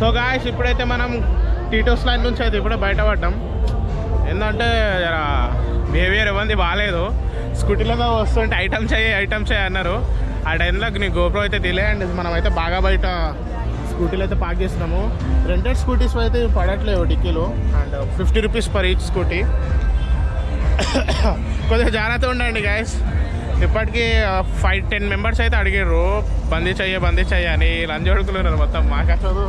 So guys ఇప్పుడైతే మనం టీటోస్ line నుంచి అయితే ఇప్పుడే బయటపడ్డాం. ఏంటంటే బిహేవియర్ ఇవ్వండి బాగాలేదు. స్కూటీలో వస్తుంటే ఐటమ్స్ చేయి అన్నారు. ఆ టైంలో నీ గోప్రో అయితే డిలే అండ్ మనం అయితే బాగా బయట స్కూటీలు అయితే పార్క్ చేస్తున్నాము. రెంటెడ్ స్కూటీస్ అయితే పడట్లేవు డిక్కీలు and 50 rupees per each scooty. కొద్దిగా జాగ్రత్త ఉండండి గాయస్. ఇప్పటికీ 5-10 మెంబర్స్ అయితే అడిగారు బందీ చెయ్యి అని. లంజోడుకులు ఉన్నారు మొత్తం. మాకు అసలు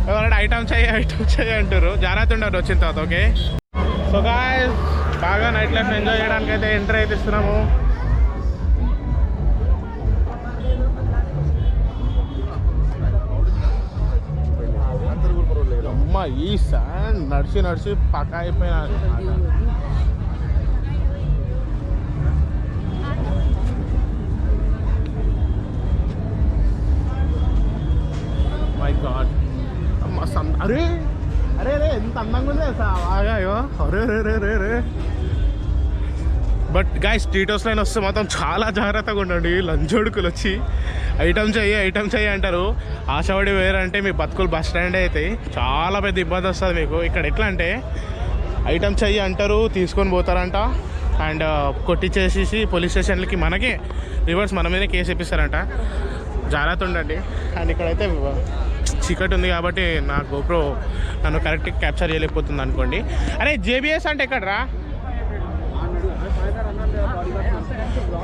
ఎవరైనా ఐటమ్ చెయ్యి అంటారు. జాగ్రత్త ఉండరు వచ్చిన తర్వాత. ఓకే సో గాయస్ బాగా నైట్ లైఫ్ ఎంజాయ్ చేయడానికి అయితే ఎంట్రీ అయితే ఇస్తున్నాము. అమ్మ ఈ సార్ నడిచి పక్కా అయిపోయినా. మై గాడ్ అరే అరే రే ఎంత అందంగా ఉంది బాగాయో. అరే బట్ గాయస్ టీటోస్ లైన్ వస్తే మాత్రం చాలా జాగ్రత్తగా ఉండండి. లంచోడుకులు వచ్చి ఐటమ్ చెయ్యి అంటారు. ఆశపడి వేరంటే మీ బతుకులు బస్ స్టాండ్ అయితే చాలా పెద్ద ఇబ్బంది వస్తుంది మీకు. ఇక్కడ ఎట్లా అంటే ఐటమ్ చెయ్యి అంటారు, తీసుకొని పోతారంట అండ్ కొట్టించేసేసి పోలీస్ స్టేషన్లకి మనకే రివర్స్ మన మీదే కేసు ఇప్పిస్తారంట. జాగ్రత్త ఉండండి. అండ్ ఇక్కడైతే చీకటి ఉంది కాబట్టి నా గోప్రో నన్ను కరెక్ట్గా క్యాప్చర్ చేయలేకపోతుంది అనుకోండి. అరే జేబీఎస్ అంటే ఎక్కడరా?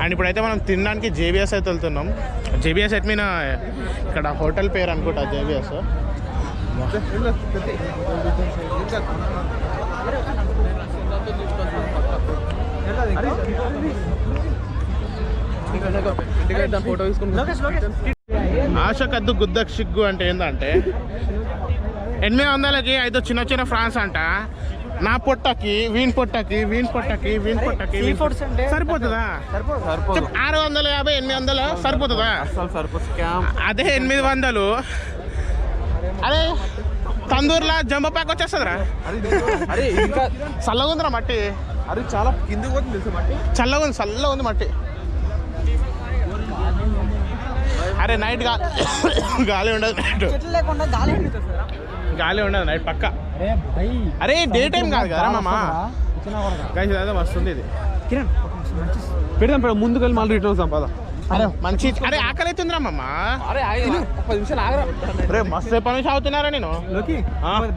అండ్ ఇప్పుడైతే మనం తినడానికి జేబీఎస్ అయితే వెళ్తున్నాం. జేబీఎస్ ఎట్ మీన్ ఇక్కడ హోటల్ పేరు అనుకుంటా జేబీఎస్. ఆశ కద్దు గుద్దకు సిగ్గు అంటే ఏంటంటే 800కి 5 చిన్న ఫ్రాన్స్ అంట. నా పొట్టకి వీన్ పొట్టకి సరిపోతుందా? 650 800 సరిపోతుందా? అదే 800 అదే తందూరులా జంబో ప్యాక్ వచ్చేస్తుందిరా. చల్లగా ఉందిరా మట్టి. అది చాలా కిందికి పోతుంది మట్టి. చల్లగా ఉంది మట్టి. అరే నైట్ గాలి ఉండదు. గాలి ఉండదు నైట్ పక్క. అరే డే టైం కాదు కదా మామ. గైస్ అదే వస్తుంది ఇది. పెడదాం ముందుకు వెళ్ళి మళ్ళీ రిటర్న్ సంపాద. అరే మంచి అరే ఆకలి అవుతుందిరా మామ. అరే 10 నిమిషాలు ఆగరా. అరే మస్తు పని నుంచి అవుతున్నారా నేను.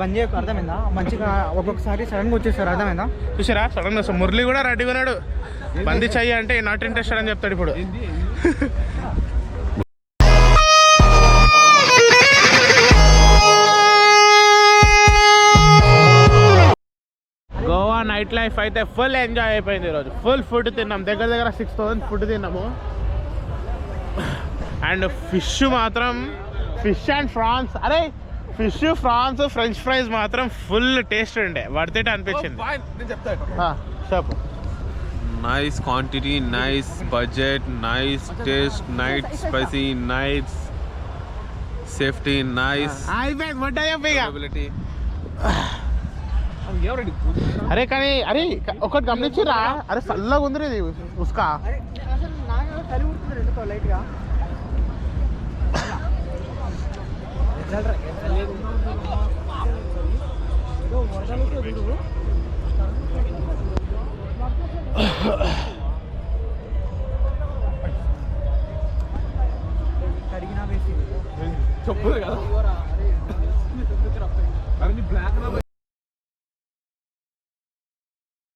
బంద్ చేయకు అర్థమైందా? మంచిగా ఒక్కొక్కసారి సడన్ గా వచ్చేసారు అర్థమైందా? చూసారా సడన్ గా మురళి కూడా రెడీగా ఉన్నాడు. బందీ చెయ్యి అంటే నాట్ ఇంట్రెస్టెడ్ అని చెప్తాడు ఇప్పుడు. గోవా నైట్ లైఫ్ అయితే ఫుల్ ఎంజాయ్ అయిపోయింది ఈరోజు. ఫుల్ ఫుడ్ తిన్నాం. దగ్గర 6000 ఫుడ్ తిన్నాము. And fish and France. అరే ఫిష్ ఫ్రాన్స్ ఫ్రెంచ్ ఫ్రైస్ మాత్రం ఫుల్ టేస్ట్ ఉండే. వర్త్ అనిపించింది. చెప్పు. Nice quantity, nice budget, nice taste, nice spicy, nice safety, nice availability. అరే కానీ అరే ఒకటి గమనించిరా. అరే చల్లగా ఉంది ఇది ఉస్కా. చెప్పు కదా